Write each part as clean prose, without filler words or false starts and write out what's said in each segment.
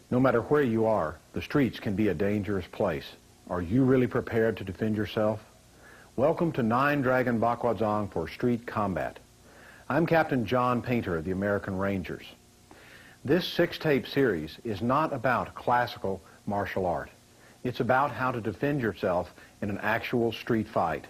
No matter where you are, the streets can be a dangerous place. Are you really prepared to defend yourself? Welcome to Nine Dragon Bakwazang for Street Combat. I'm Captain John Painter of the American Rangers. This 6-tape series is not about classical martial art. It's about how to defend yourself in an actual street fight.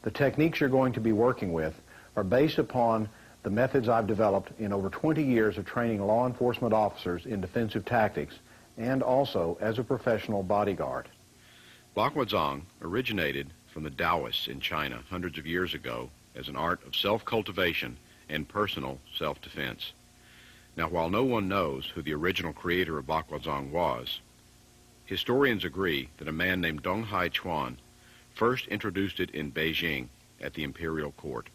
The techniques you're going to be working with are based upon the methods I've developed in over 20 years of training law enforcement officers in defensive tactics and also as a professional bodyguard. Bakwazang originated from the Taoists in China hundreds of years ago as an art of self-cultivation and personal self-defense. Now, while no one knows who the original creator of Bakwazang was, historians agree that a man named Dong Hai Chuan first introduced it in Beijing at the imperial court.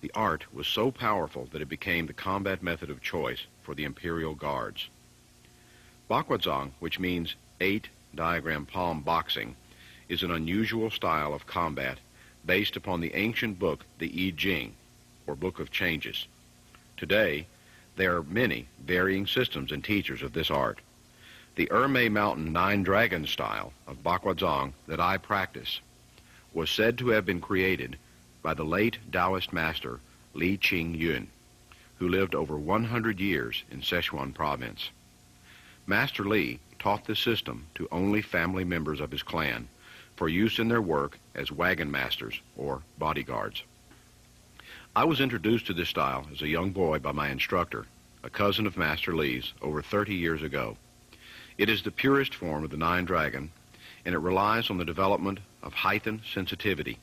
The art was so powerful that it became the combat method of choice for the imperial guards. Bakwazang, which means 8-diagram palm boxing, is an unusual style of combat based upon the ancient book, the I Ching, or Book of Changes. Today, there are many varying systems and teachers of this art. The Ermei Mountain Nine Dragon style of Bakwazang that I practice was said to have been created by the late Taoist master Li Qingyun, who lived over 100 years in Sichuan province. Master Li taught this system to only family members of his clan for use in their work as wagon masters or bodyguards. I was introduced to this style as a young boy by my instructor, a cousin of Master Li's, over 30 years ago. It is the purest form of the Nine Dragon, and it relies on the development of heightened sensitivity,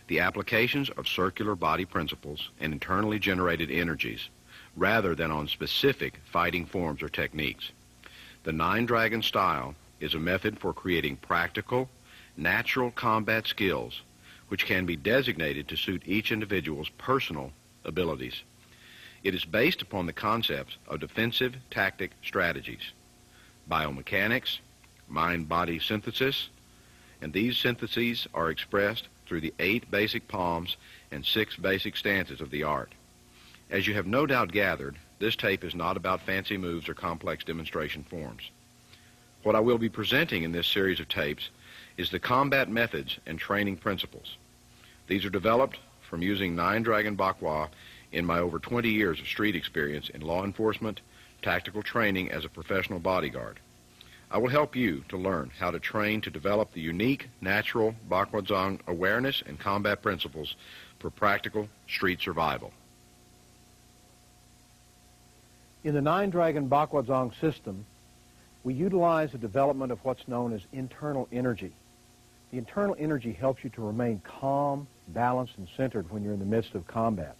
the applications of circular body principles and internally generated energies, rather than on specific fighting forms or techniques. The Nine Dragon style is a method for creating practical, natural combat skills which can be designated to suit each individual's personal abilities. It is based upon the concepts of defensive tactic strategies, biomechanics, mind-body synthesis, and these syntheses are expressed through the 8 basic palms and 6 basic stances of the art. As you have no doubt gathered, this tape is not about fancy moves or complex demonstration forms. What I will be presenting in this series of tapes is the combat methods and training principles. These are developed from using Nine Dragon Bakwa in my over 20 years of street experience in law enforcement, tactical training as a professional bodyguard. I will help you to learn how to train to develop the unique, natural Bakwazang awareness and combat principles for practical street survival. In the Nine Dragon Bakwazang system, we utilize the development of what's known as internal energy. The internal energy helps you to remain calm, balanced, and centered when you're in the midst of combat.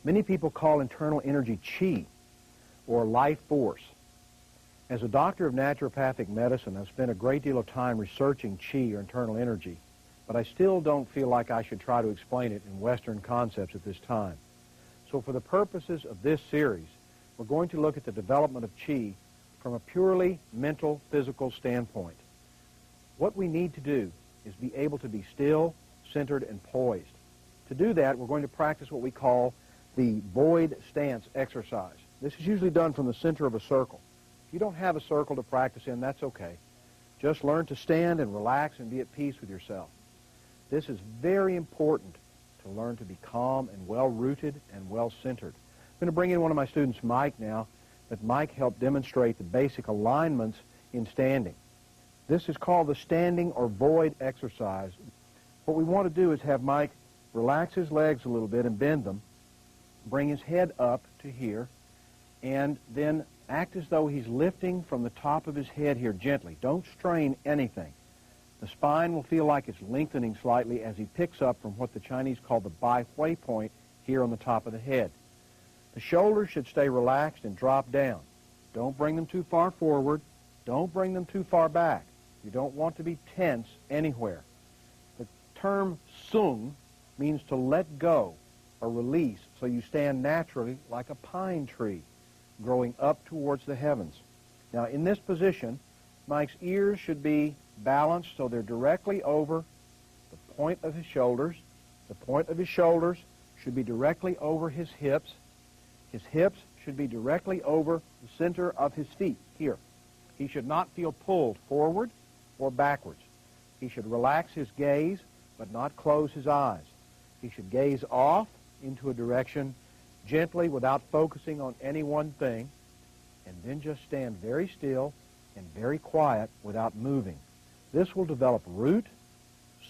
Many people call internal energy chi, or life force. As a doctor of naturopathic medicine, I've spent a great deal of time researching chi, or internal energy, but I still don't feel like I should try to explain it in Western concepts at this time. So for the purposes of this series, we're going to look at the development of chi from a purely mental, physical standpoint. What we need to do is be able to be still, centered, and poised. To do that, we're going to practice what we call the void stance exercise. This is usually done from the center of a circle. If you don't have a circle to practice in, that's okay. Just learn to stand and relax and be at peace with yourself. This is very important to learn to be calm and well-rooted and well-centered. I'm going to bring in one of my students, Mike, now, that Mike helped demonstrate the basic alignments in standing. This is called the standing or void exercise. What we want to do is have Mike relax his legs a little bit and bend them, bring his head up to here, and then act as though he's lifting from the top of his head here gently. Don't strain anything. The spine will feel like it's lengthening slightly as he picks up from what the Chinese call the Bai Hui point here on the top of the head. The shoulders should stay relaxed and drop down. Don't bring them too far forward. Don't bring them too far back. You don't want to be tense anywhere. The term sung means to let go or release, so you stand naturally like a pine tree growing up towards the heavens. Now, in this position, Mike's ears should be balanced so they're directly over the point of his shoulders. The point of his shoulders should be directly over his hips. His hips should be directly over the center of his feet, here. He should not feel pulled forward or backwards. He should relax his gaze, but not close his eyes. He should gaze off into a direction gently without focusing on any one thing, and then just stand very still and very quiet without moving. This will develop root,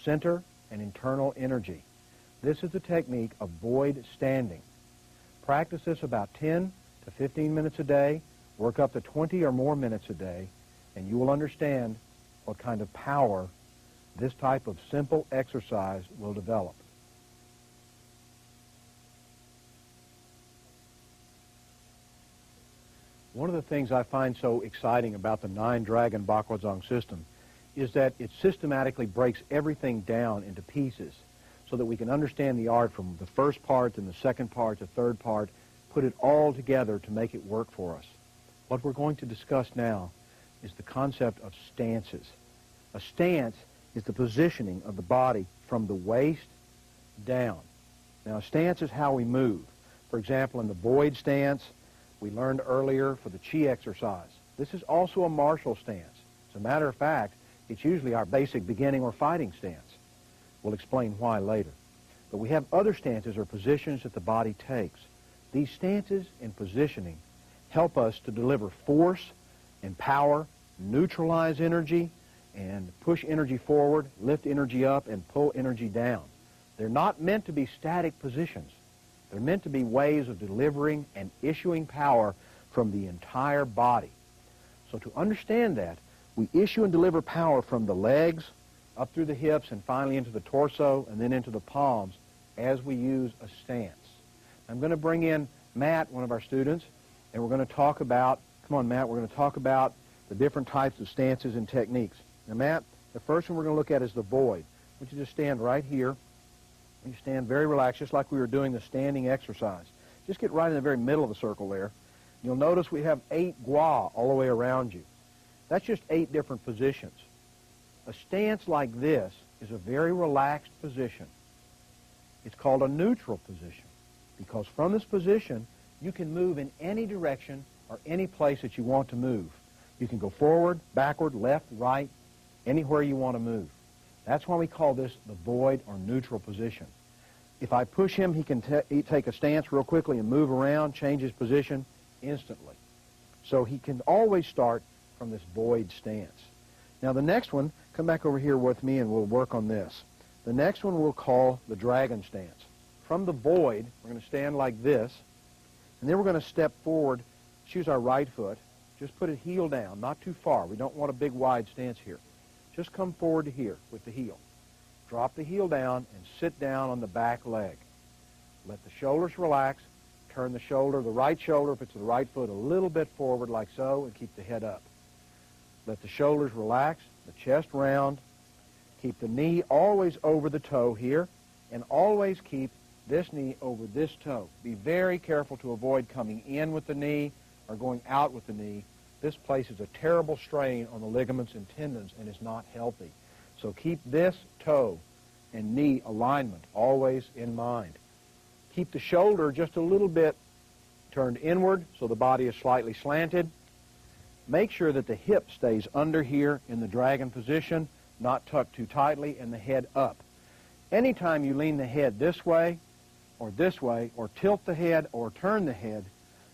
center, and internal energy. This is the technique of void standing. Practice this about 10 to 15 minutes a day, work up to 20 or more minutes a day, and you will understand what kind of power this type of simple exercise will develop. One of the things I find so exciting about the 9-Dragon Bakwazang system is that it systematically breaks everything down into pieces so that we can understand the art from the first part and the second part, the third part, put it all together to make it work for us. What we're going to discuss now is the concept of stances. A stance is the positioning of the body from the waist down. Now, a stance is how we move. For example, in the void stance, we learned earlier for the chi exercise. This is also a martial stance. As a matter of fact, it's usually our basic beginning or fighting stance. We'll explain why later. But we have other stances or positions that the body takes. These stances and positioning help us to deliver force and power, neutralize energy, and push energy forward, lift energy up, and pull energy down. They're not meant to be static positions. They're meant to be ways of delivering and issuing power from the entire body. So to understand that, we issue and deliver power from the legs, up through the hips, and finally into the torso, and then into the palms as we use a stance. I'm going to bring in Matt, one of our students, and we're going to talk about, come on Matt, we're going to talk about the different types of stances and techniques. Now Matt, the first one we're going to look at is the void. I want you to just stand right here. You stand very relaxed, just like we were doing the standing exercise. Just get right in the very middle of the circle there. You'll notice we have 8 gua all the way around you. That's just 8 different positions. A stance like this is a very relaxed position. It's called a neutral position because from this position, you can move in any direction or any place that you want to move. You can go forward, backward, left, right, anywhere you want to move. That's why we call this the void or neutral position. If I push him, he can take a stance real quickly and move around, change his position instantly. So he can always start from this void stance. Now the next one, come back over here with me and we'll work on this. The next one we'll call the dragon stance. From the void, we're going to stand like this, and then we're going to step forward, choose our right foot, just put it heel down, not too far. We don't want a big wide stance here. Just come forward to here with the heel. Drop the heel down and sit down on the back leg. Let the shoulders relax. Turn the shoulder, the right shoulder, if it's the right foot, a little bit forward like so, and keep the head up. Let the shoulders relax, the chest round. Keep the knee always over the toe here, and always keep this knee over this toe. Be very careful to avoid coming in with the knee or going out with the knee. This places a terrible strain on the ligaments and tendons and is not healthy. So keep this toe and knee alignment always in mind. Keep the shoulder just a little bit turned inward so the body is slightly slanted. Make sure that the hip stays under here in the dragon position, not tucked too tightly, and the head up. Anytime you lean the head this way, or tilt the head, or turn the head,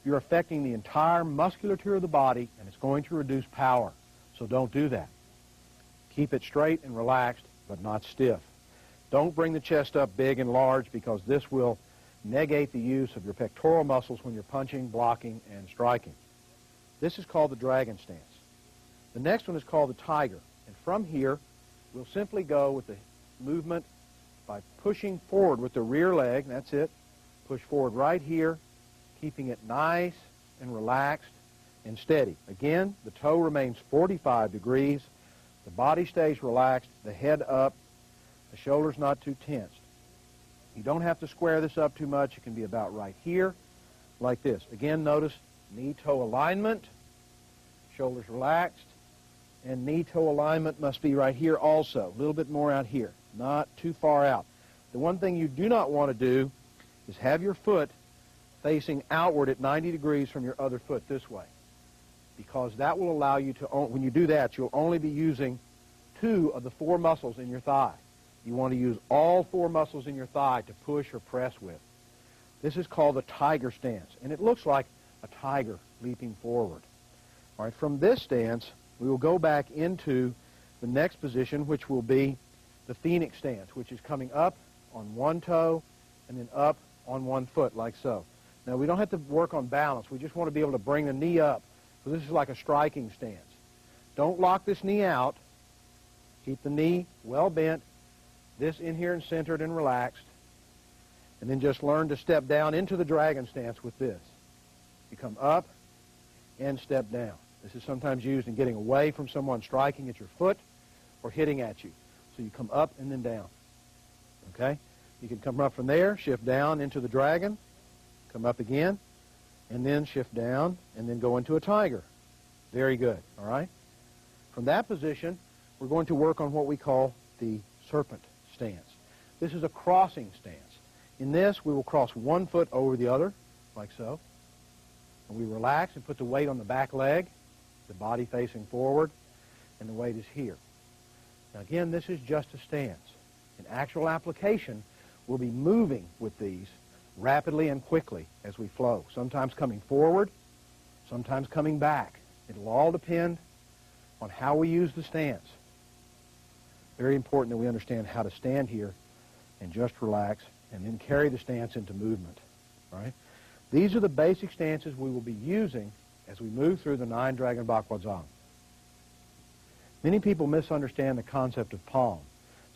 you're affecting the entire musculature of the body, and it's going to reduce power. So don't do that. Keep it straight and relaxed, but not stiff. Don't bring the chest up big and large because this will negate the use of your pectoral muscles when you're punching, blocking, and striking. This is called the dragon stance. The next one is called the tiger. And from here, we'll simply go with the movement by pushing forward with the rear leg. That's it. Push forward right here, keeping it nice and relaxed and steady. Again, the toe remains 45 degrees. The body stays relaxed, the head up, the shoulders not too tensed. You don't have to square this up too much. It can be about right here, like this. Again, notice knee-toe alignment, shoulders relaxed, and knee-toe alignment must be right here also, a little bit more out here. not too far out. The one thing you do not want to do is have your foot facing outward at 90 degrees from your other foot this way, because that will allow you to, when you do that, you'll only be using 2 of the 4 muscles in your thigh. You want to use all 4 muscles in your thigh to push or press with. This is called the tiger stance, and it looks like a tiger leaping forward. All right, from this stance, we will go back into the next position, which will be the phoenix stance, which is coming up on one toe and then up on one foot, like so. Now, we don't have to work on balance. We just want to be able to bring the knee up. So this is like a striking stance. Don't lock this knee out. Keep the knee well bent, this in here and centered and relaxed, and then just learn to step down into the dragon stance with this. You come up and step down. This is sometimes used in getting away from someone striking at your foot or hitting at you. So you come up and then down. Okay? You can come up from there, shift down into the dragon, come up again, and then shift down, and then go into a tiger. Very good, all right? From that position, we're going to work on what we call the serpent stance. This is a crossing stance. In this, we will cross one foot over the other, like so. And we relax and put the weight on the back leg, the body facing forward, and the weight is here. Now again, this is just a stance. In actual application, we'll be moving with these rapidly and quickly as we flow, sometimes coming forward, sometimes coming back. It'll all depend on how we use the stance. Very important that we understand how to stand here and just relax and then carry the stance into movement. All right? These are the basic stances we will be using as we move through the 9 Dragon Bakwazang. Many people misunderstand the concept of palm.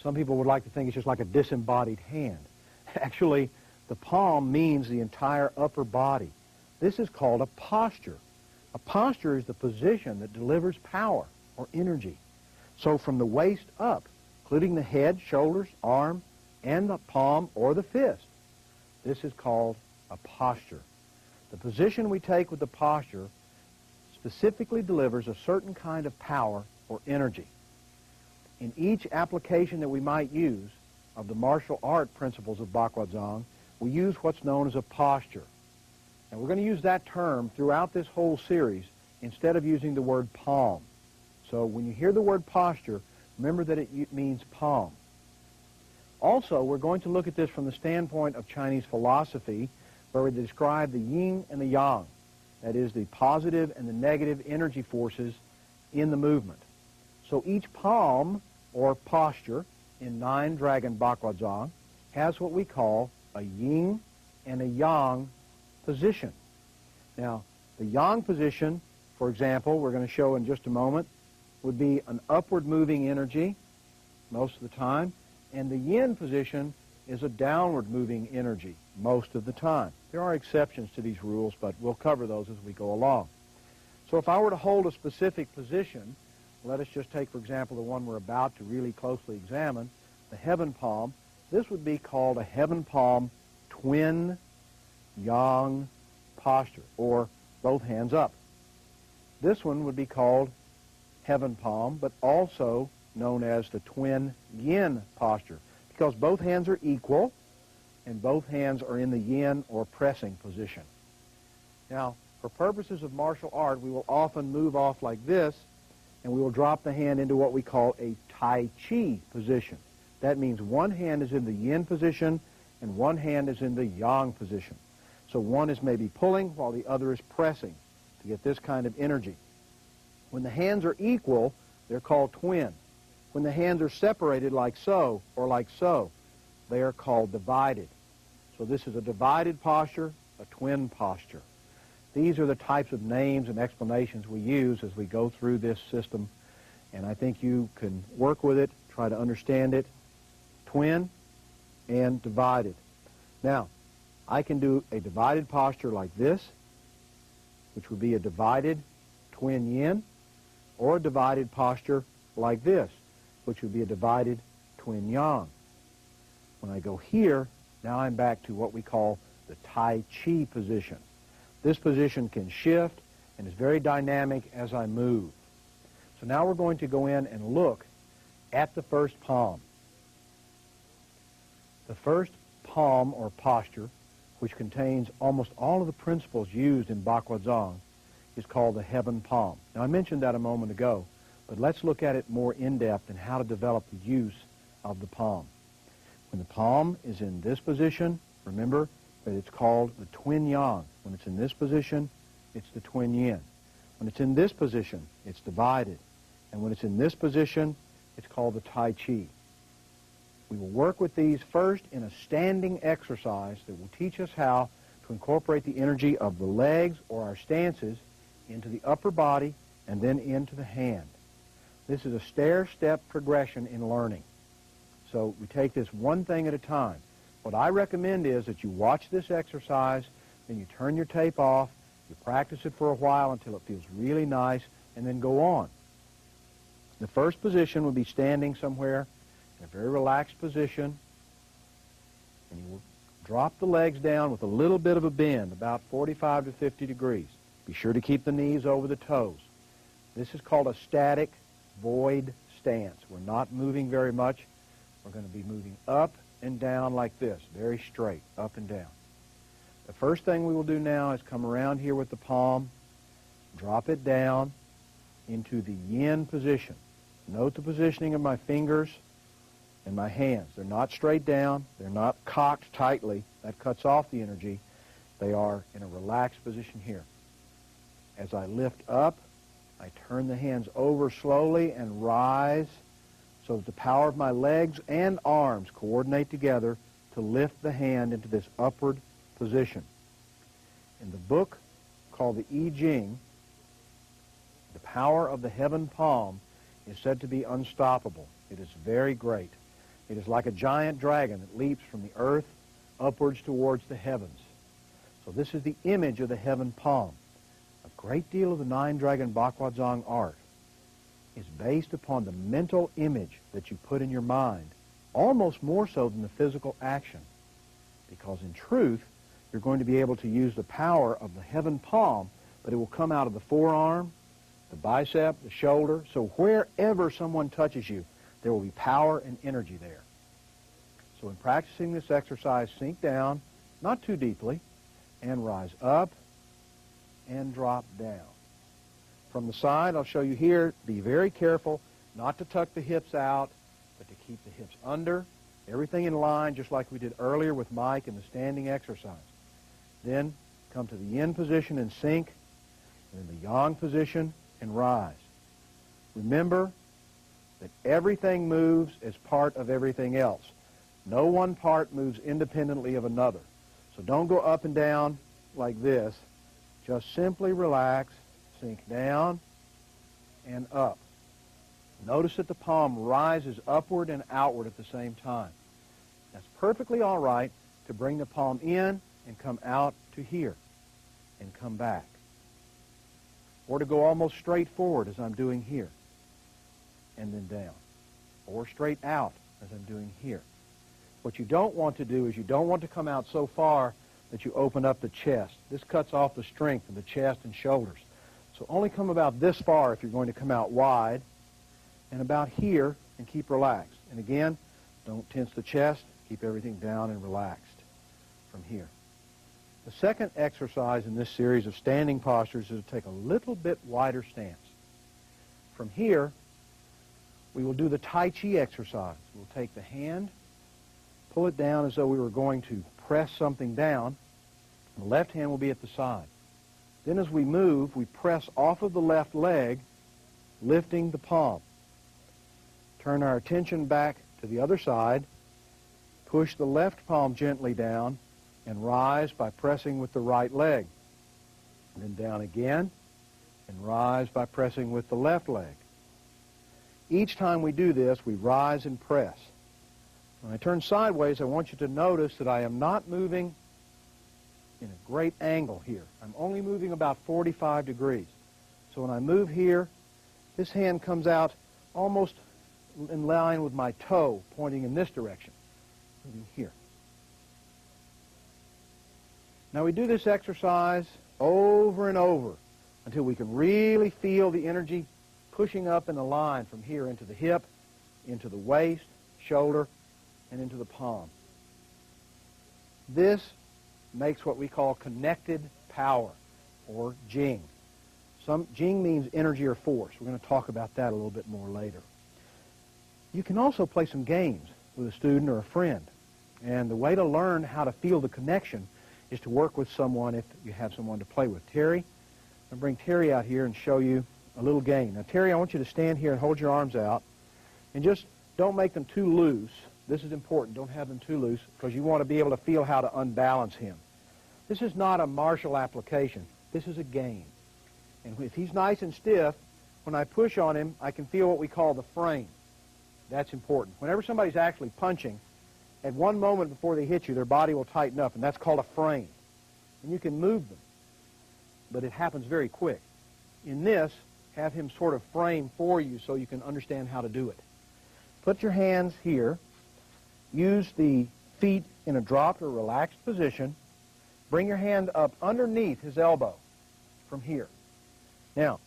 Some people would like to think it's just like a disembodied hand. Actually, the palm means the entire upper body. This is called a posture. A posture is the position that delivers power or energy. So from the waist up, including the head, shoulders, arm, and the palm or the fist, this is called a posture. The position we take with the posture specifically delivers a certain kind of power or energy. In each application that we might use of the martial art principles of Bakwazang, we use what's known as a posture. And we're going to use that term throughout this whole series instead of using the word palm. So when you hear the word posture, remember that it means palm. Also, we're going to look at this from the standpoint of Chinese philosophy, where we describe the yin and the yang, that is, the positive and the negative energy forces in the movement. So each palm, or posture, in 9 Dragon Bakwazang has what we call a yin and a yang position. Now, the yang position, for example, we're going to show in just a moment, would be an upward moving energy most of the time, and the yin position is a downward moving energy most of the time. There are exceptions to these rules, but we'll cover those as we go along. So if I were to hold a specific position, let us just take, for example, the one we're about to really closely examine, the heaven palm. This would be called a heaven palm twin yang posture, or both hands up. This one would be called heaven palm, but also known as the twin yin posture, because both hands are equal and both hands are in the yin or pressing position. Now, for purposes of martial art, we will often move off like this, and we will drop the hand into what we call a Tai Chi position. That means one hand is in the yin position and one hand is in the yang position. So one is maybe pulling while the other is pressing to get this kind of energy. When the hands are equal, they're called twin. When the hands are separated like so or like so, they are called divided. So this is a divided posture, a twin posture. These are the types of names and explanations we use as we go through this system, and I think you can work with it, try to understand it. Twin and divided. Now, I can do a divided posture like this, which would be a divided twin yin, or a divided posture like this, which would be a divided twin yang. When I go here, now I'm back to what we call the Tai Chi position. This position can shift and is very dynamic as I move. So now we're going to go in and look at the first palm. The first palm or posture, which contains almost all of the principles used in Baguazhang, is called the heaven palm. Now, I mentioned that a moment ago, but let's look at it more in depth and how to develop the use of the palm. When the palm is in this position, remember that it's called the twin yang. When it's in this position, it's the twin yin. When it's in this position, it's divided. And when it's in this position, it's called the Tai Chi. We will work with these first in a standing exercise that will teach us how to incorporate the energy of the legs or our stances into the upper body and then into the hand. This is a stair-step progression in learning. So we take this one thing at a time. What I recommend is that you watch this exercise, then you turn your tape off, you practice it for a while until it feels really nice, and then go on. The first position would be standing somewhere in a very relaxed position, and you will drop the legs down with a little bit of a bend, about 45 to 50 degrees. Be sure to keep the knees over the toes. This is called a static void stance. We're not moving very much. We're going to be moving up and down like this, very straight, up and down. The first thing we will do now is come around here with the palm, drop it down into the yin position. Note the positioning of my fingers and my hands. They're not straight down. They're not cocked tightly. That cuts off the energy. They are in a relaxed position here. As I lift up, I turn the hands over slowly and rise so that the power of my legs and arms coordinate together to lift the hand into this upward position. In the book called the I Ching, the power of the heaven palm is said to be unstoppable. It is very great. It is like a giant dragon that leaps from the earth upwards towards the heavens. So this is the image of the heaven palm. A great deal of the nine-dragon Baguazhang art is based upon the mental image that you put in your mind, almost more so than the physical action. Because in truth, you're going to be able to use the power of the heaven palm, but it will come out of the forearm, the bicep, the shoulder. So wherever someone touches you, there will be power and energy there. So in practicing this exercise, sink down, not too deeply, and rise up and drop down. From the side, I'll show you here, be very careful not to tuck the hips out, but to keep the hips under, everything in line, just like we did earlier with Mike in the standing exercise. Then come to the yin position and sink, and then the yang position and rise. Remember that everything moves as part of everything else. No one part moves independently of another. So don't go up and down like this. Just simply relax, sink down and up. Notice that the palm rises upward and outward at the same time. That's perfectly all right to bring the palm in and come out to here and come back. Or to go almost straight forward as I'm doing here and then down. Or straight out as I'm doing here. What you don't want to do is you don't want to come out so far that you open up the chest. This cuts off the strength of the chest and shoulders. So only come about this far if you're going to come out wide, and about here and keep relaxed. And again, don't tense the chest. Keep everything down and relaxed from here. The second exercise in this series of standing postures is to take a little bit wider stance. From here, we will do the Tai Chi exercise. We'll take the hand, pull it down as though we were going to press something down. The left hand will be at the side. Then as we move, we press off of the left leg, lifting the palm. Turn our attention back to the other side, push the left palm gently down, and rise by pressing with the right leg. And then down again, and rise by pressing with the left leg. Each time we do this, we rise and press. When I turn sideways, I want you to notice that I am not moving in a great angle here. I'm only moving about 45 degrees. So when I move here, this hand comes out almost in line with my toe pointing in this direction, moving here. Now we do this exercise over and over until we can really feel the energy pushing up in a line from here into the hip, into the waist, shoulder, and into the palm. This makes what we call connected power, or Jing. Jing means energy or force. We're going to talk about that a little bit more later. You can also play some games with a student or a friend. And the way to learn how to feel the connection is to work with someone if you have someone to play with. Terry, I'll bring Terry out here and show you a little game. Now, Terry, I want you to stand here and hold your arms out. And just don't make them too loose. This is important. Don't have them too loose because you want to be able to feel how to unbalance him. This is not a martial application. This is a game. And if he's nice and stiff, when I push on him, I can feel what we call the frame. That's important. Whenever somebody's actually punching, at one moment before they hit you, their body will tighten up, and that's called a frame. And you can move them, but it happens very quick. In this, have him sort of frame for you so you can understand how to do it. Put your hands here. Use the feet in a dropped or relaxed position. Bring your hand up underneath his elbow from here. Now,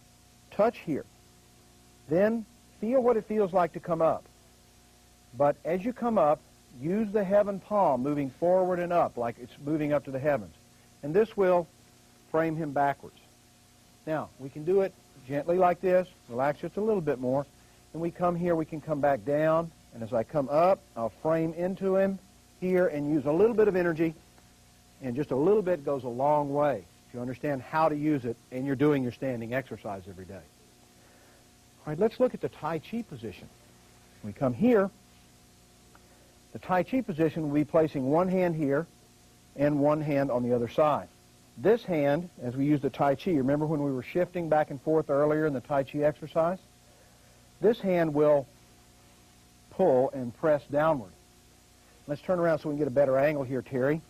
touch here. Then feel what it feels like to come up. But as you come up, use the heaven palm moving forward and up like it's moving up to the heavens. And this will frame him backwards. Now, we can do it gently like this. Relax just a little bit more. And we come here, we can come back down. And as I come up, I'll frame into him here and use a little bit of energy. And just a little bit goes a long way if you understand how to use it and you're doing your standing exercise every day. All right, let's look at the Tai Chi position. We come here. The Tai Chi position will be placing one hand here and one hand on the other side. This hand, as we use the Tai Chi, remember when we were shifting back and forth earlier in the Tai Chi exercise? This hand will pull and press downward. Let's turn around so we can get a better angle here, Terry.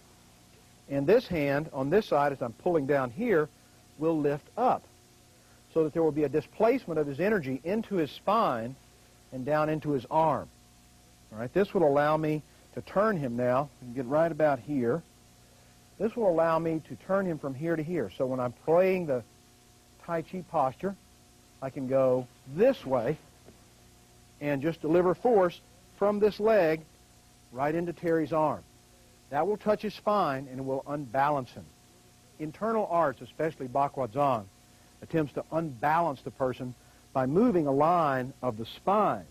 And this hand, on this side, as I'm pulling down here, will lift up so that there will be a displacement of his energy into his spine and down into his arm. All right, this will allow me to turn him now and get right about here. This will allow me to turn him from here to here. So when I'm playing the Tai Chi posture, I can go this way and just deliver force from this leg right into Terry's arm. That will touch his spine and it will unbalance him. Internal arts, especially Baguazhang, attempts to unbalance the person by moving a line of the spine,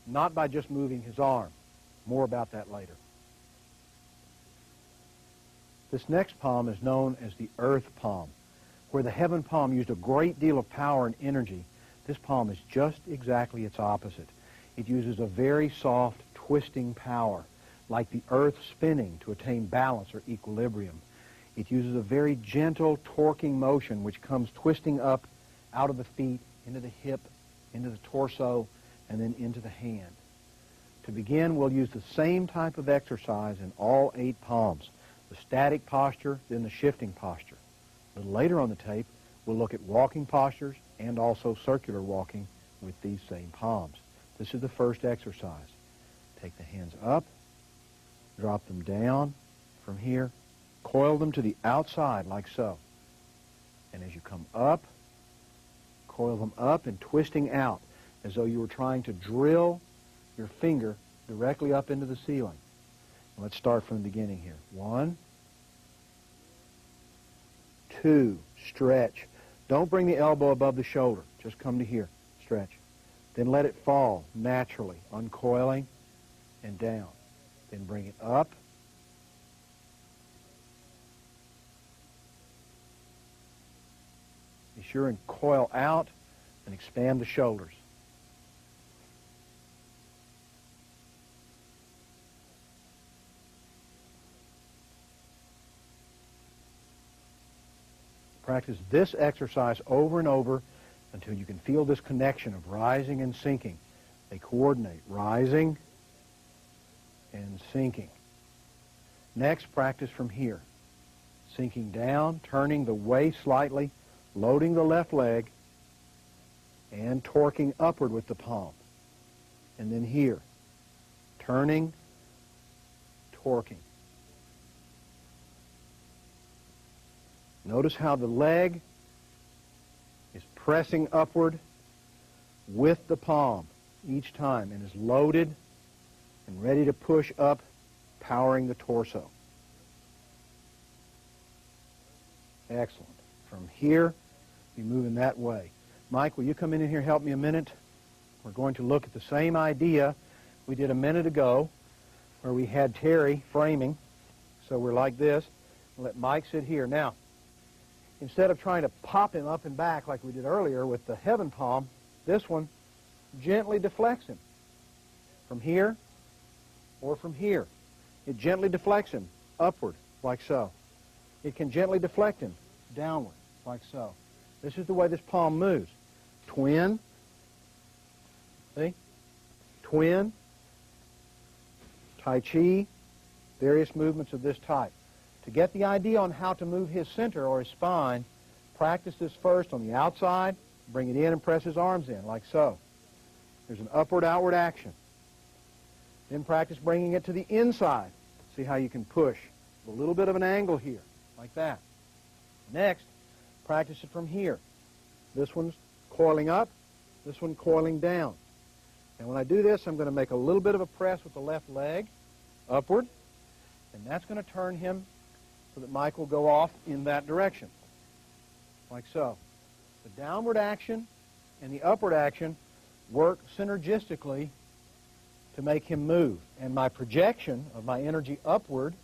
not by just moving his arm. More about that later. This next palm is known as the earth palm. Where the heaven palm used a great deal of power and energy, this palm is just exactly its opposite. It uses a very soft, twisting power, like the earth spinning to attain balance or equilibrium. It uses a very gentle, torquing motion which comes twisting up out of the feet, into the hip, into the torso, and then into the hand. To begin, we'll use the same type of exercise in all 8 palms. The static posture, then the shifting posture. A little later on the tape, we'll look at walking postures and also circular walking with these same palms. This is the first exercise. Take the hands up, drop them down from here, coil them to the outside like so. And as you come up, coil them up and twisting out as though you were trying to drill your finger directly up into the ceiling. And let's start from the beginning here. 1, 2, stretch. Don't bring the elbow above the shoulder. Just come to here, stretch. Then let it fall naturally, uncoiling and down. Then bring it up. Be sure and coil out and expand the shoulders. Practice this exercise over and over until you can feel this connection of rising and sinking. They coordinate, rising and sinking. Next, practice from here. Sinking down, turning the waist slightly, loading the left leg, and torquing upward with the palm. And then here, turning, torquing. Notice how the leg is pressing upward with the palm each time and is loaded and ready to push up, powering the torso. Excellent. From here, be moving that way. Mike, will you come in here and help me a minute? We're going to look at the same idea we did a minute ago where we had Terry framing. So we're like this. Let Mike sit here. Now, instead of trying to pop him up and back like we did earlier with the heaven palm, this one gently deflects him from here or from here. It gently deflects him upward like so. It can gently deflect him downward like so. This is the way this palm moves. Twin. See? Twin. Tai Chi. Various movements of this type. To get the idea on how to move his center or his spine, practice this first on the outside. Bring it in and press his arms in like so. There's an upward-outward action. Then practice bringing it to the inside. See how you can push. A little bit of an angle here, like that. Next, practice it from here. This one's coiling up, this one coiling down. And when I do this, I'm going to make a little bit of a press with the left leg, upward, and that's going to turn him so that Mike will go off in that direction, like so. The downward action and the upward action work synergistically to make him move. And my projection of my energy upward,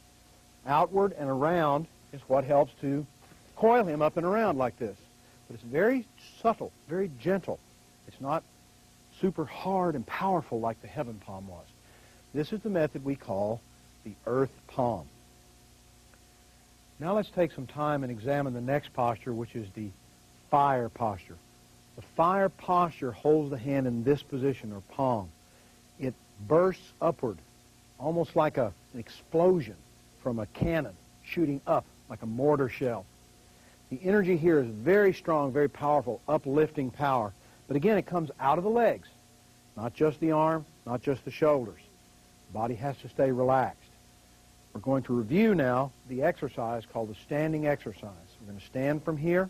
outward, and around is what helps to coil him up and around like this. But it's very subtle, very gentle. It's not super hard and powerful like the heaven palm was. This is the method we call the earth palm. Now let's take some time and examine the next posture, which is the fire posture. The fire posture holds the hand in this position, or palm. It bursts upward, almost like an explosion from a cannon shooting up like a mortar shell. The energy here is very strong, very powerful, uplifting power. But again, it comes out of the legs, not just the arm, not just the shoulders. The body has to stay relaxed. We're going to review now the exercise called the standing exercise. We're going to stand from here,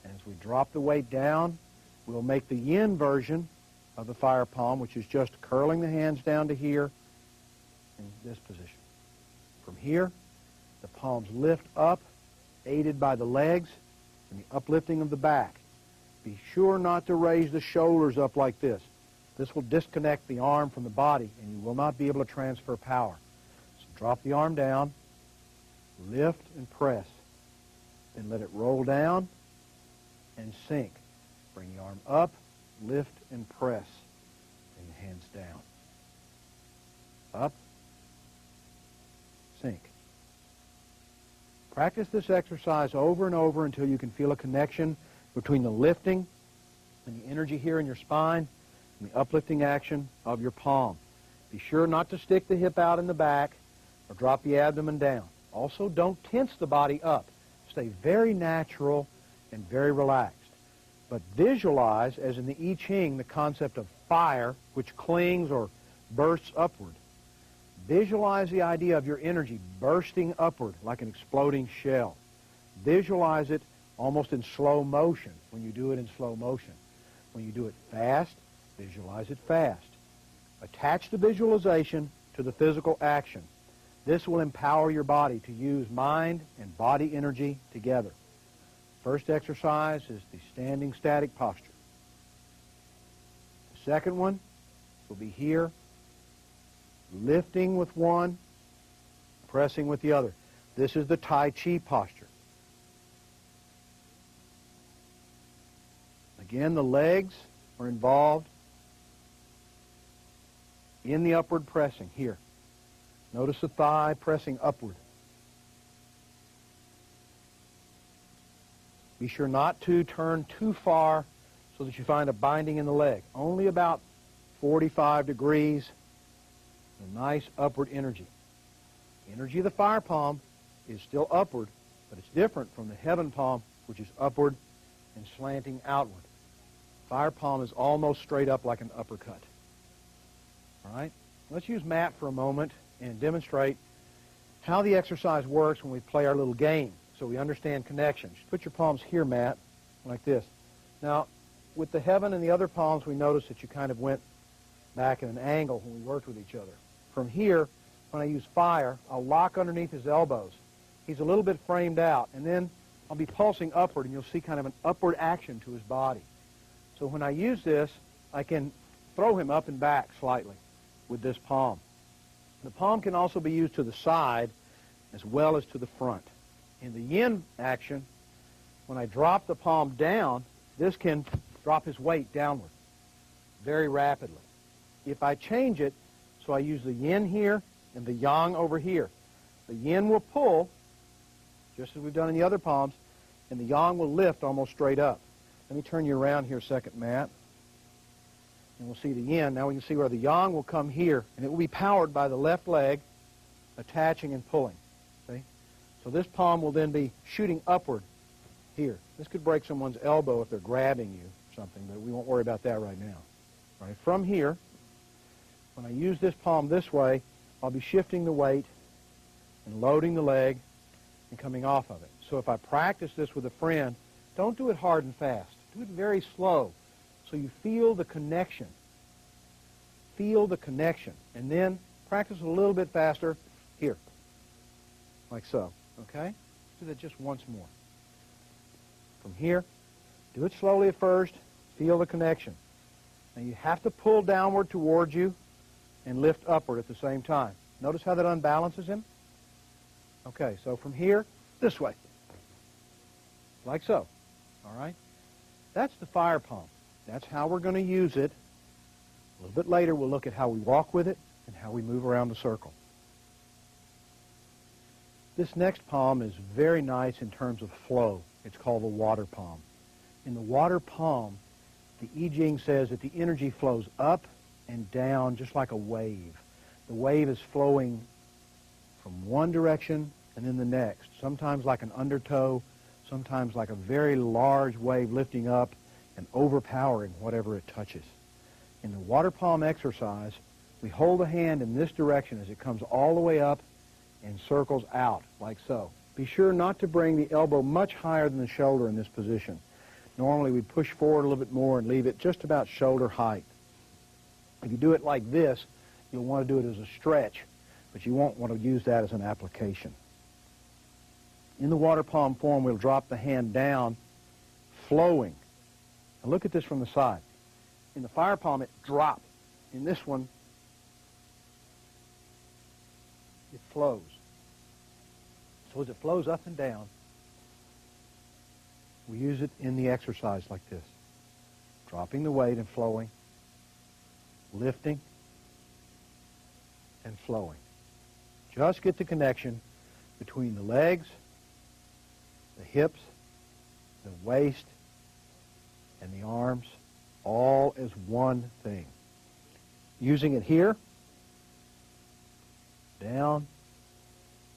and as we drop the weight down, we'll make the yin version of the fire palm, which is just curling the hands down to here in this position. From here, the palms lift up, aided by the legs and the uplifting of the back. Be sure not to raise the shoulders up like this. This will disconnect the arm from the body, and you will not be able to transfer power. So drop the arm down, lift and press. Then let it roll down and sink. Bring the arm up, lift and press. Bring the hands down. Up, sink. Practice this exercise over and over until you can feel a connection between the lifting and the energy here in your spine and the uplifting action of your palm. Be sure not to stick the hip out in the back or drop the abdomen down. Also, don't tense the body up. Stay very natural and very relaxed. But visualize, as in the I Ching, the concept of fire, which clings or bursts upward. Visualize the idea of your energy bursting upward like an exploding shell. Visualize it almost in slow motion when you do it in slow motion. When you do it fast, visualize it fast. Attach the visualization to the physical action. This will empower your body to use mind and body energy together. First exercise is the standing static posture. The second one will be here, lifting with one, pressing with the other. This is the Tai Chi posture. Again, the legs are involved in the upward pressing here. Notice the thigh pressing upward. Be sure not to turn too far so that you find a binding in the leg. Only about 45 degrees. A nice upward energy. The energy of the fire palm is still upward, but it's different from the heaven palm, which is upward and slanting outward. Fire palm is almost straight up like an uppercut. All right? Let's use Matt for a moment and demonstrate how the exercise works when we play our little game so we understand connection. Just put your palms here, Matt, like this. Now, with the heaven and the other palms, we notice that you kind of went back at an angle when we worked with each other. From here, when I use fire, I'll lock underneath his elbows. He's a little bit framed out, and then I'll be pulsing upward, and you'll see kind of an upward action to his body. So when I use this, I can throw him up and back slightly with this palm. The palm can also be used to the side as well as to the front. In the yin action, when I drop the palm down, this can drop his weight downward very rapidly. If I change it, so I use the yin here and the yang over here, the yin will pull, just as we've done in the other palms, and the yang will lift almost straight up. Let me turn you around here a second, Matt. And we'll see the yin. Now we can see where the yang will come here, and it will be powered by the left leg attaching and pulling. See? So this palm will then be shooting upward here. This could break someone's elbow if they're grabbing you or something, but we won't worry about that right now. Right? From here, when I use this palm this way, I'll be shifting the weight and loading the leg and coming off of it. So if I practice this with a friend, don't do it hard and fast. Do it very slow so you feel the connection. Feel the connection. And then practice a little bit faster here, like so. Okay? Do that just once more. From here, do it slowly at first. Feel the connection. Now you have to pull downward towards you and lift upward at the same time. Notice how that unbalances him? Okay, so from here, this way. Like so. All right? That's the fire palm. That's how we're going to use it. A little bit later, we'll look at how we walk with it and how we move around the circle. This next palm is very nice in terms of flow. It's called the water palm. In the water palm, the I Ching says that the energy flows up and down just like a wave. The wave is flowing from one direction and then the next, sometimes like an undertow, sometimes like a very large wave lifting up and overpowering whatever it touches. In the water palm exercise, we hold the hand in this direction as it comes all the way up and circles out, like so. Be sure not to bring the elbow much higher than the shoulder in this position. Normally we push forward a little bit more and leave it just about shoulder height. If you do it like this, you'll want to do it as a stretch, but you won't want to use that as an application. In the water palm form, we'll drop the hand down, flowing. Now look at this from the side. In the fire palm, it drops. In this one, it flows. So as it flows up and down, we use it in the exercise like this. Dropping the weight and flowing, lifting, and flowing. Just get the connection between the legs, the hips, the waist, and the arms, all as one thing. Using it here, down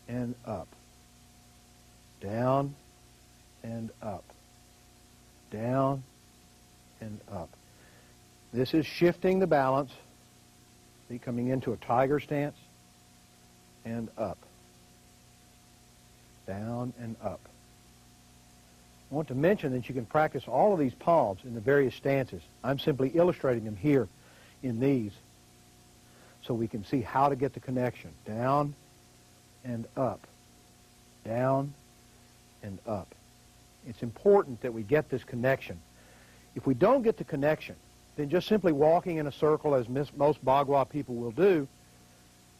and up, down and up, down and up. This is shifting the balance, see, coming into a tiger stance, and up, down and up. I want to mention that you can practice all of these palms in the various stances. I'm simply illustrating them here in these so we can see how to get the connection. Down and up, down and up. It's important that we get this connection. If we don't get the connection, then just simply walking in a circle, as most Bagua people will do,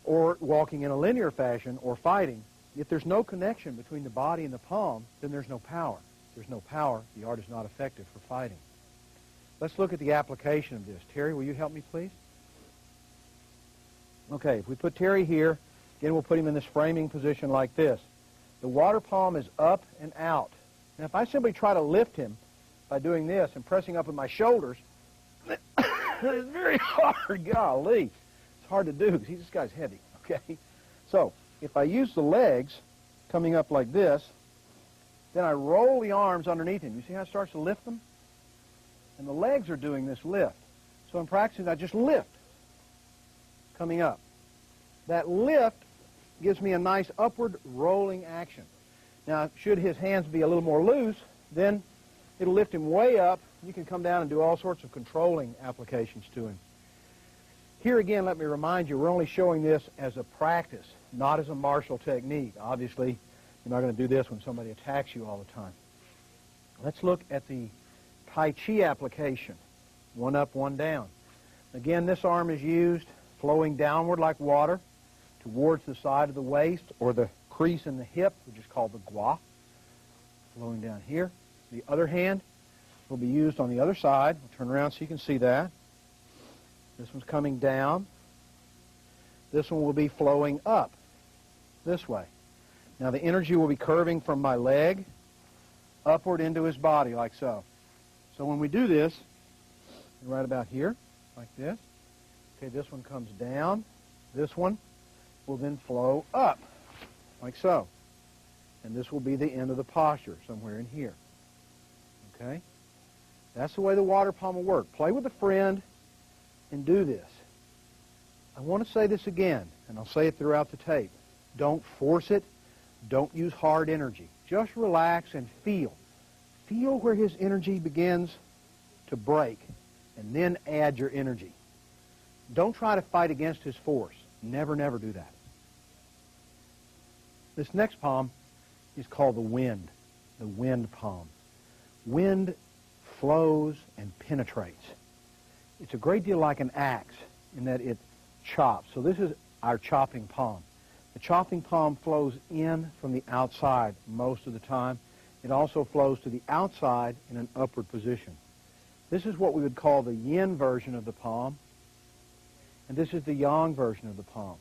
or walking in a linear fashion, or fighting, if there's no connection between the body and the palm, then there's no power. If there's no power, the art is not effective for fighting. Let's look at the application of this. Terry, will you help me, please? Okay, if we put Terry here, again, we'll put him in this framing position like this. The water palm is up and out. Now, if I simply try to lift him by doing this and pressing up with my shoulders, it's very hard. Golly. It's hard to do because this guy's heavy, okay? So, if I use the legs coming up like this, then I roll the arms underneath him. You see how it starts to lift them? And the legs are doing this lift. So in practicing, I just lift coming up. That lift gives me a nice upward rolling action. Now, should his hands be a little more loose, then it'll lift him way up. You can come down and do all sorts of controlling applications to him. Here again, let me remind you, we're only showing this as a practice, not as a martial technique. Obviously, You're not going to do this when somebody attacks you all the time. Let's look at the Tai Chi application. One up, one down. Again, this arm is used flowing downward like water towards the side of the waist or the crease in the hip, which is called the gua. Flowing down here. The other hand will be used on the other side. We'll turn around so you can see that. This one's coming down. This one will be flowing up this way. Now the energy will be curving from my leg upward into his body like so. So when we do this, right about here, like this. Okay, this one comes down. This one will then flow up, like so. And this will be the end of the posture, somewhere in here. Okay? That's the way the water palm will work. Play with a friend and do this. I want to say this again, and I'll say it throughout the tape. Don't force it. Don't use hard energy. Just relax and feel. Feel where his energy begins to break, and then add your energy. Don't try to fight against his force. Never, never do that. This next palm is called the wind palm. Wind flows and penetrates. It's a great deal like an axe in that it chops. So this is our chopping palm. The chopping palm flows in from the outside most of the time. It also flows to the outside in an upward position. This is what we would call the yin version of the palm, and this is the yang version of the palm.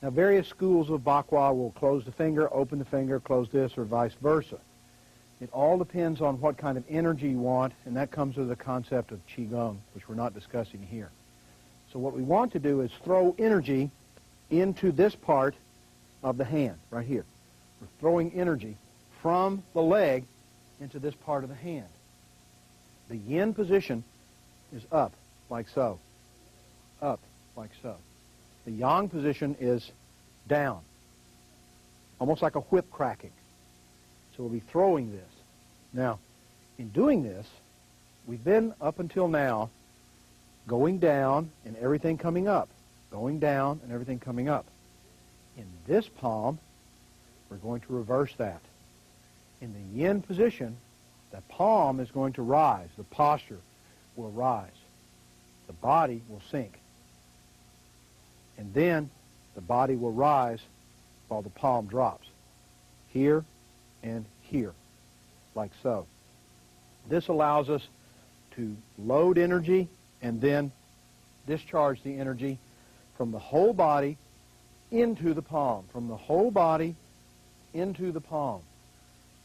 Now, various schools of Bakwa will close the finger, open the finger, close this, or vice versa. It all depends on what kind of energy you want, and that comes with the concept of Qigong, which we're not discussing here. So what we want to do is throw energy into this part of the hand, right here. We're throwing energy from the leg into this part of the hand. The yin position is up, like so. Up, like so. The yang position is down, almost like a whip cracking. So we'll be throwing this. Now, in doing this, we've been, up until now, going down and everything coming up. Going down and everything coming up. In this palm, we're going to reverse that. In the yin position, the palm is going to rise. The posture will rise. The body will sink. And then the body will rise while the palm drops. Here and here, like so. This allows us to load energy and then discharge the energy from the whole body into the palm. From the whole body into the palm,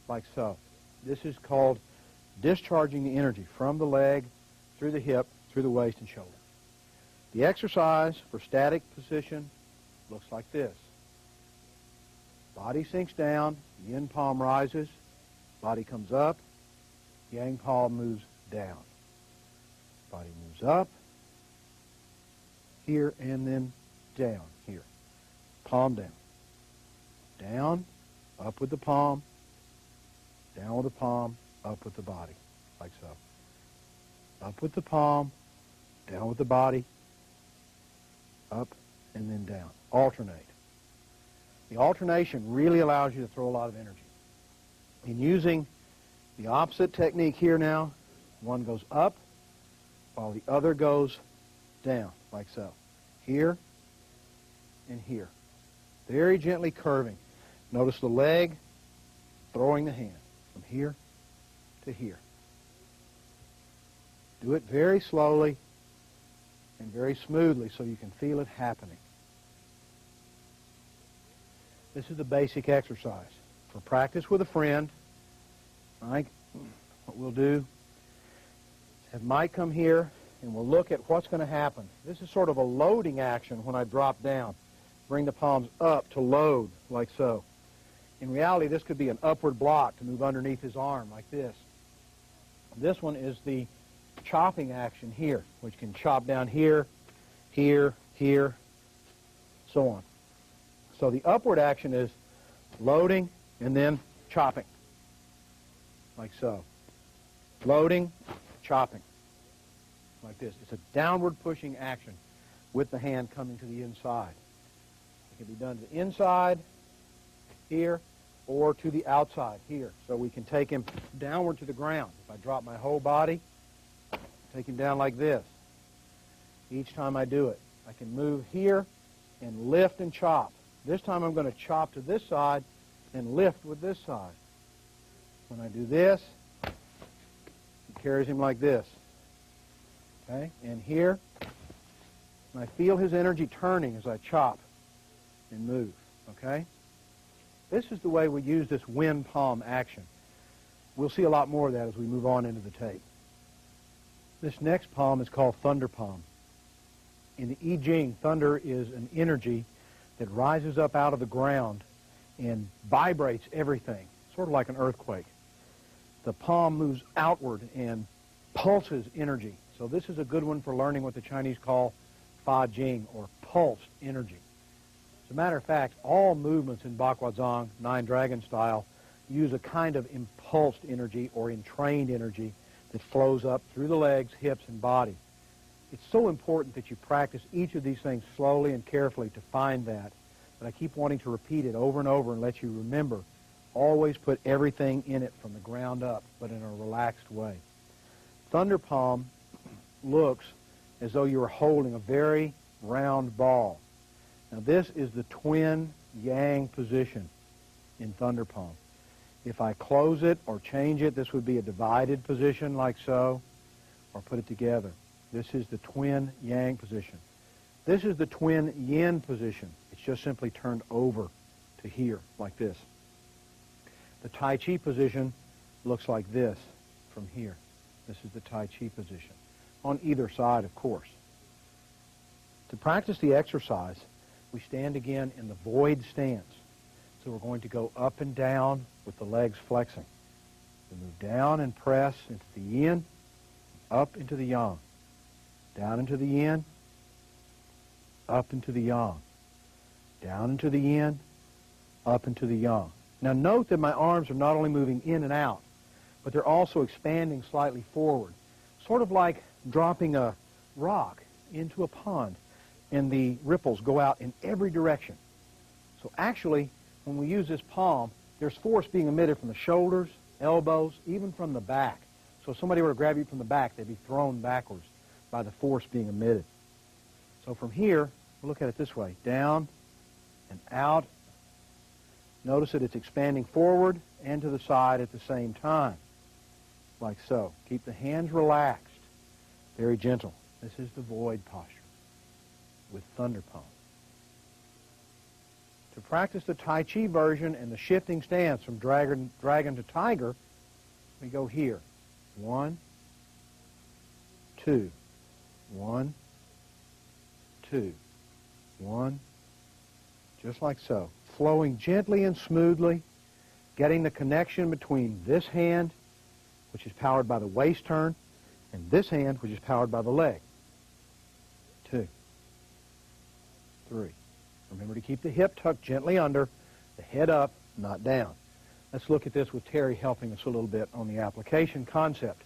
like so. This is called discharging the energy from the leg, through the hip, through the waist and shoulder. The exercise for static position looks like this. Body sinks down, yin palm rises, body comes up, yang palm moves down. Body moves up, here, and then down, here. Palm down. Down, up with the palm, down with the palm, up with the body, like so. Up with the palm, down with the body, up, and then down. Alternate. The alternation really allows you to throw a lot of energy. In using the opposite technique here now, one goes up while the other goes down, like so. Here and here. Very gently curving. Notice the leg throwing the hand from here to here. Do it very slowly and very smoothly so you can feel it happening. This is the basic exercise. For practice with a friend, Mike, what we'll do is have Mike come here and we'll look at what's going to happen. This is sort of a loading action when I drop down. Bring the palms up to load, like so. In reality, this could be an upward block to move underneath his arm, like this. This one is the chopping action here, which can chop down here, here, here, so on. So the upward action is loading and then chopping, like so. Loading, chopping, like this. It's a downward pushing action with the hand coming to the inside. It can be done to the inside, here, or to the outside here. So we can take him downward to the ground. If I drop my whole body, take him down like this. Each time I do it, I can move here and lift and chop. This time I'm going to chop to this side and lift with this side. When I do this, it carries him like this. Okay? And here, and I feel his energy turning as I chop and move. Okay? This is the way we use this wind palm action. We'll see a lot more of that as we move on into the tape. This next palm is called thunder palm. In the I Ching, thunder is an energy that rises up out of the ground and vibrates everything, sort of like an earthquake. The palm moves outward and pulses energy. So this is a good one for learning what the Chinese call Fa Jing, or pulsed energy. As a matter of fact, all movements in Baguazhang, Nine Dragon style, use a kind of impulsed energy or entrained energy that flows up through the legs, hips, and body. It's so important that you practice each of these things slowly and carefully to find that. But I keep wanting to repeat it over and over and let you remember, always put everything in it from the ground up, but in a relaxed way. Thunder palm looks as though you were holding a very round ball. Now this is the twin yang position in thunder palm. If I close it or change it, this would be a divided position like so, or put it together. This is the twin yang position. This is the twin yin position. It's just simply turned over to here, like this. The Tai Chi position looks like this from here. This is the Tai Chi position. On either side, of course. To practice the exercise, we stand again in the void stance. So we're going to go up and down with the legs flexing. We move down and press into the yin, up into the yang. Down into the yin, up into the yang. Down into the yin, up into the yang. Now note that my arms are not only moving in and out, but they're also expanding slightly forward, sort of like dropping a rock into a pond, and the ripples go out in every direction. So actually, when we use this palm, there's force being emitted from the shoulders, elbows, even from the back. So if somebody were to grab you from the back, they'd be thrown backwards by the force being emitted. So from here, we'll look at it this way, down and out. Notice that it's expanding forward and to the side at the same time, like so. Keep the hands relaxed, very gentle. This is the void posture with thunder palm. To practice the Tai Chi version and the shifting stance from dragon to tiger, we go here. 1, 2. 1, 2, 1, just like so. Flowing gently and smoothly, getting the connection between this hand, which is powered by the waist turn, and this hand, which is powered by the leg. 2, 3. Remember to keep the hip tucked gently under, the head up, not down. Let's look at this with Terry helping us a little bit on the application concept.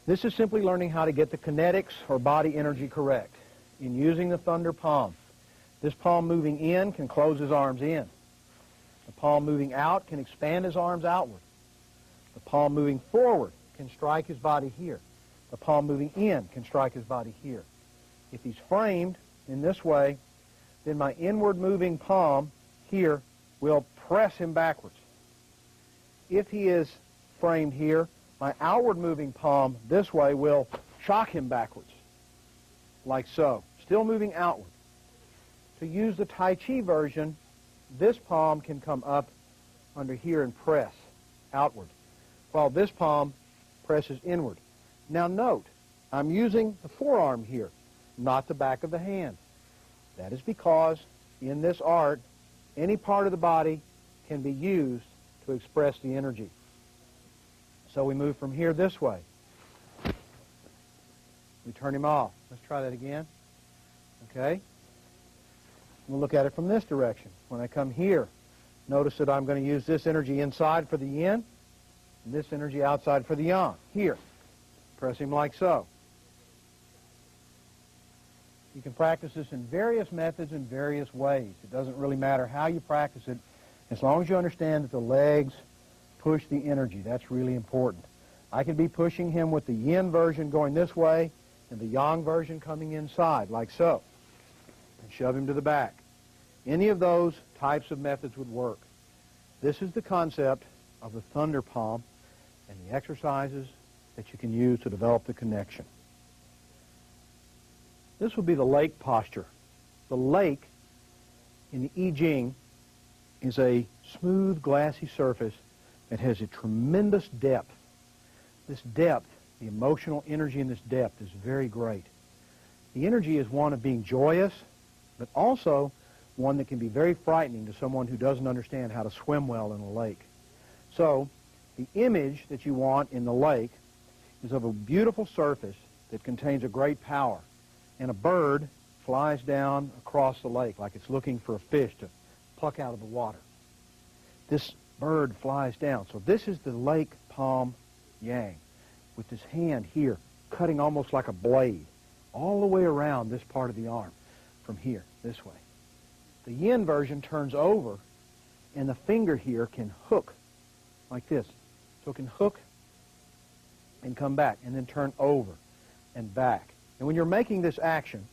This is simply learning how to get the kinetics or body energy correct in using the thunder palm. This palm moving in can close his arms in. The palm moving out can expand his arms outward. The palm moving forward can strike his body here. The palm moving in can strike his body here. If he's framed in this way, then my inward moving palm here will press him backwards. If he is framed here, my outward moving palm this way will shock him backwards, like so, still moving outward. To use the Tai Chi version, this palm can come up under here and press outward, while this palm presses inward. Now note, I'm using the forearm here, not the back of the hand. That is because in this art, any part of the body can be used to express the energy. So we move from here this way. We turn him off. Let's try that again. Okay? We'll look at it from this direction. When I come here, notice that I'm going to use this energy inside for the yin and this energy outside for the yang. Here. Press him like so. You can practice this in various methods and various ways. It doesn't really matter how you practice it As long as you understand that the legs push the energy, that's really important. I can be pushing him with the yin version going this way and the yang version coming inside, like so, and shove him to the back. Any of those types of methods would work. This is the concept of the thunder palm and the exercises that you can use to develop the connection. This will be the lake posture. The lake in the I Ching is a smooth, glassy surface that has a tremendous depth. This depth, the emotional energy in this depth is very great. The energy is one of being joyous, but also one that can be very frightening to someone who doesn't understand how to swim well in a lake. So, the image that you want in the lake is of a beautiful surface that contains a great power, and a bird flies down across the lake like it's looking for a fish to pluck out of the water. This bird flies down. So this is the lake palm yang, with this hand here cutting almost like a blade all the way around this part of the arm from here, this way. The yin version turns over, and the finger here can hook like this. So it can hook and come back, and then turn over and back. And when you're making this action,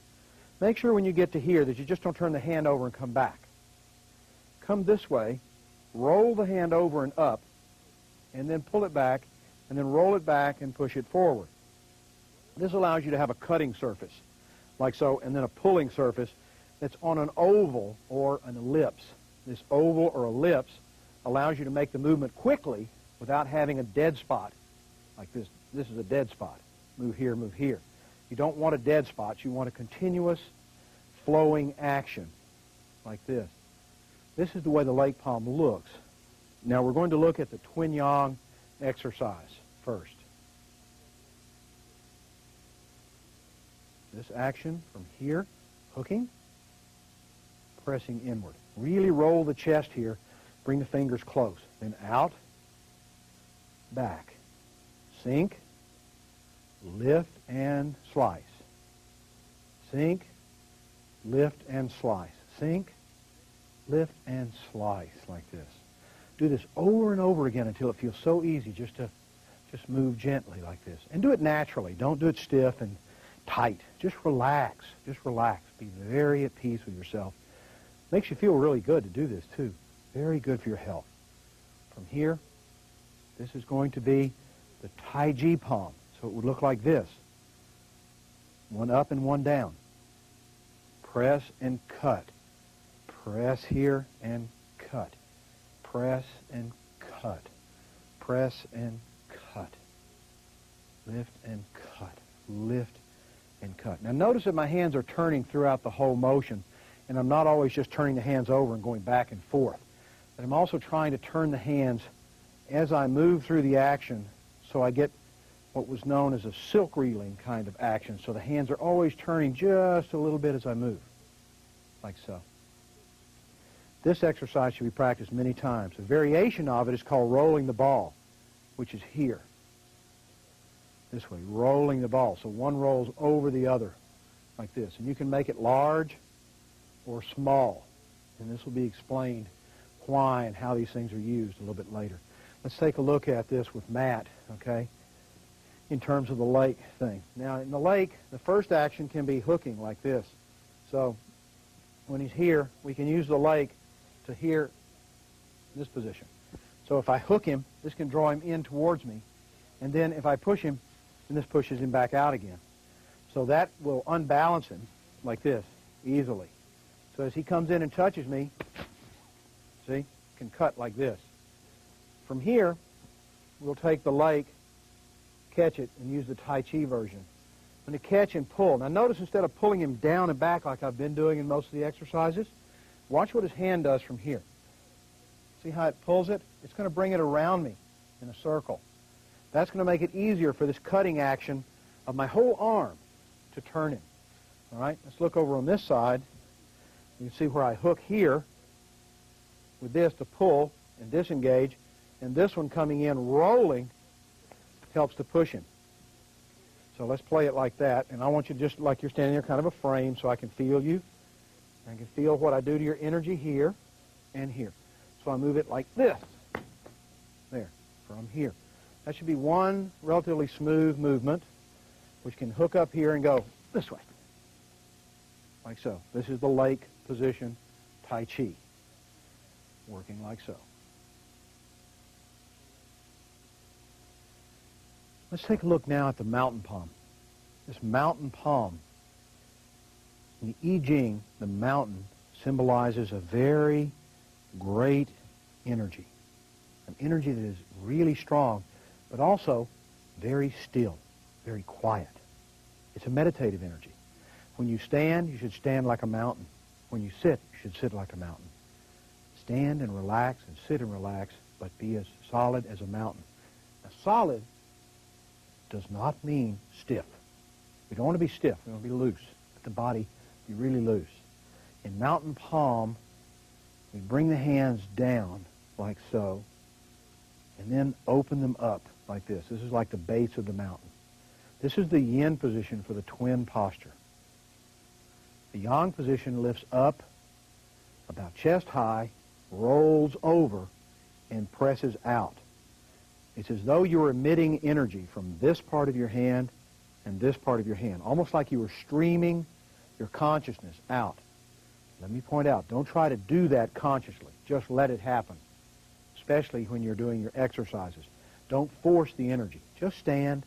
make sure when you get to here that you just don't turn the hand over and come back. Come this way, roll the hand over and up, and then pull it back, and then roll it back and push it forward. This allows you to have a cutting surface, like so, and then a pulling surface that's on an oval or an ellipse. This oval or ellipse allows you to make the movement quickly without having a dead spot, like this. This is a dead spot. Move here, move here. You don't want a dead spot. You want a continuous flowing action, like this. This is the way the lake palm looks. Now we're going to look at the twin yang exercise first. This action from here, hooking, pressing inward. Really roll the chest here. Bring the fingers close. Then out, back. Sink, lift, and slice. Sink, lift, and slice. Sink, lift, and slice, like this. Do this over and over again until it feels so easy just to move gently like this. And do it naturally. Don't do it stiff and tight. Just relax. Just relax. Be very at peace with yourself. Makes you feel really good to do this, too. Very good for your health. From here, this is going to be the Tai Chi palm. So it would look like this. One up and one down. Press and cut. Press here and cut. Press and cut. Press and cut. Lift and cut. Lift and cut. Now notice that my hands are turning throughout the whole motion, and I'm not always just turning the hands over and going back and forth. But I'm also trying to turn the hands as I move through the action, so I get what was known as a silk reeling kind of action. So the hands are always turning just a little bit as I move, like so. This exercise should be practiced many times. A variation of it is called rolling the ball, which is here. This way, rolling the ball. So one rolls over the other, like this. And you can make it large or small. And this will be explained why and how these things are used a little bit later. Let's take a look at this with Matt, okay, in terms of the lake thing. Now, in the lake, the first action can be hooking like this. So when he's here, we can use the lake to here, this position. So if I hook him, this can draw him in towards me. And then if I push him, then this pushes him back out again. So that will unbalance him like this easily. So as he comes in and touches me, see, can cut like this. From here, we'll take the lake, catch it, and use the Tai Chi version. I'm going to catch and pull. Now notice instead of pulling him down and back like I've been doing in most of the exercises, watch what his hand does from here. See how it pulls it? It's going to bring it around me in a circle. That's going to make it easier for this cutting action of my whole arm to turn him. All right, let's look over on this side. You can see where I hook here with this to pull and disengage, and this one coming in rolling helps to push him. So let's play it like that, and I want you to just like you're standing there, kind of a frame, so I can feel you. I can feel what I do to your energy here and here. So I move it like this. There, from here. That should be one relatively smooth movement, which can hook up here and go this way, like so. This is the lake position Tai Chi, working like so. Let's take a look now at the mountain palm. This mountain palm, in the I Ching, the mountain symbolizes a very great energy, an energy that is really strong, but also very still, very quiet. It's a meditative energy. When you stand, you should stand like a mountain. When you sit, you should sit like a mountain. Stand and relax and sit and relax, but be as solid as a mountain. Now, solid does not mean stiff. We don't want to be stiff. We want to be loose. Let the body be really loose. In mountain palm, we bring the hands down like so, and then open them up like this. This is like the base of the mountain. This is the yin position for the twin posture. The yang position lifts up about chest high, rolls over, and presses out. It's as though you were emitting energy from this part of your hand and this part of your hand, almost like you were streaming your consciousness out. Let me point out, don't try to do that consciously. Just let it happen, especially when you're doing your exercises. Don't force the energy. Just stand,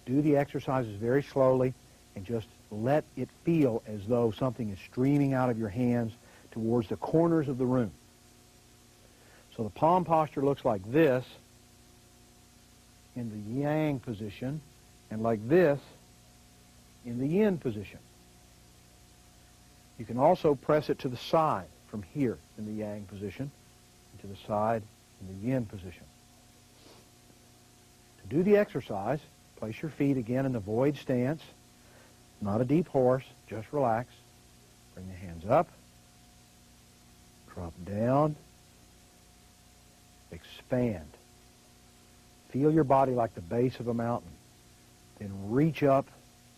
do the exercises very slowly, and just let it feel as though something is streaming out of your hands towards the corners of the room. So the palm posture looks like this in the yang position, and like this in the yin position. You can also press it to the side from here in the yang position, and to the side in the yin position. To do the exercise, place your feet again in the void stance, not a deep horse, just relax. Bring the hands up, drop down, expand. Feel your body like the base of a mountain. Then reach up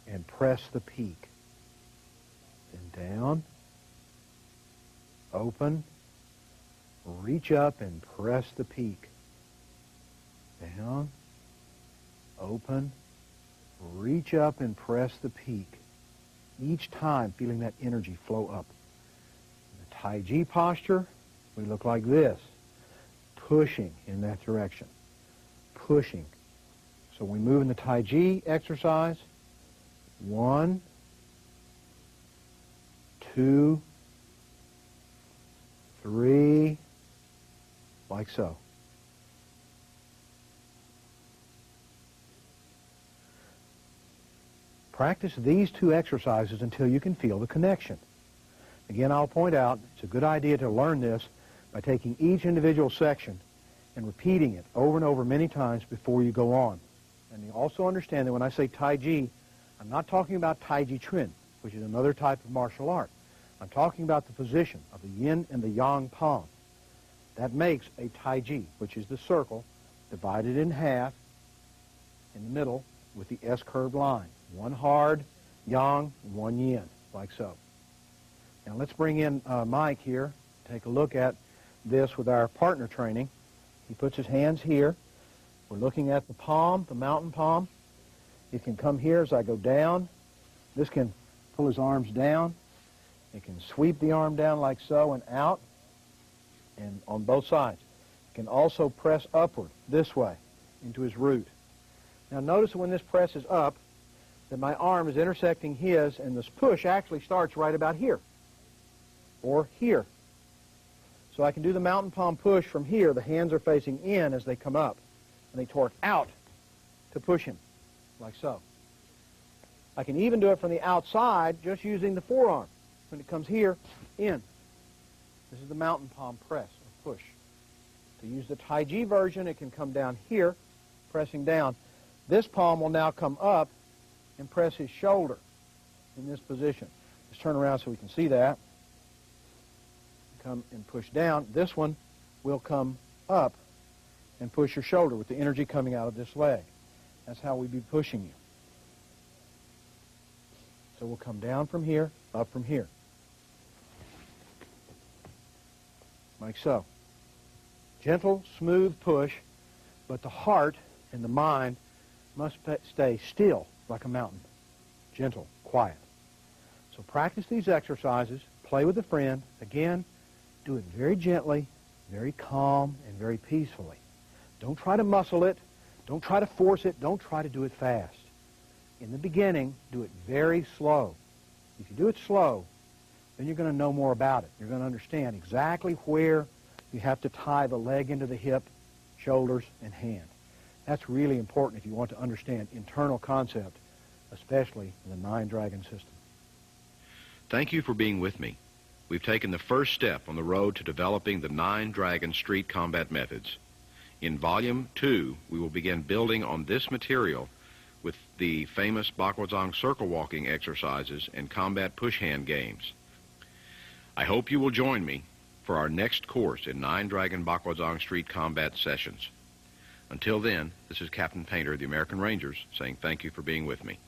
and press the peak. Then down, open, reach up and press the peak. Down, open, reach up and press the peak. Each time feeling that energy flow up. In the Tai Chi posture, we look like this, pushing in that direction, pushing. So we move in the Tai Chi exercise, 1, 2, 3, like so. Practice these two exercises until you can feel the connection. Again, I'll point out, it's a good idea to learn this by taking each individual section and repeating it over and over many times before you go on. And you also understand that when I say Tai Chi, I'm not talking about Tai Chi Chuan, which is another type of martial art. I'm talking about the position of the yin and the yang palm. That makes a Tai Chi, which is the circle divided in half in the middle with the S-curved line. One hard yang, one yin, like so. Now let's bring in Mike here, take a look at this with our partner training. He puts his hands here. We're looking at the palm, the mountain palm. He can come here as I go down. This can pull his arms down. It can sweep the arm down like so and out, and on both sides. It can also press upward this way into his root. Now notice when this presses up that my arm is intersecting his, and this push actually starts right about here or here. So I can do the mountain palm push from here. The hands are facing in as they come up, and they torque out to push him, like so. I can even do it from the outside just using the forearm. When it comes here, in. This is the mountain palm press or push. To use the Tai Chi version, it can come down here, pressing down. This palm will now come up and press his shoulder in this position. Let's turn around so we can see that. Come and push down. This one will come up and push your shoulder with the energy coming out of this leg. That's how we'd be pushing you. So we'll come down from here, up from here. Like so. Gentle, smooth push, but the heart and the mind must stay still like a mountain. Gentle, quiet. So practice these exercises. Play with a friend. Again, do it very gently, very calm, and very peacefully. Don't try to muscle it. Don't try to force it. Don't try to do it fast. In the beginning, do it very slow. If you do it slow, then you're going to know more about it. You're going to understand exactly where you have to tie the leg into the hip, shoulders, and hand. That's really important if you want to understand internal concept, especially in the Nine Dragon system. Thank you for being with me. We've taken the first step on the road to developing the Nine Dragon Street Combat Methods. In Volume 2, we will begin building on this material with the famous Bakwazang circle walking exercises and combat push hand games. I hope you will join me for our next course in Nine Dragon Bakwazang Street Combat Sessions. Until then, this is Captain Painter of the American Rangers saying thank you for being with me.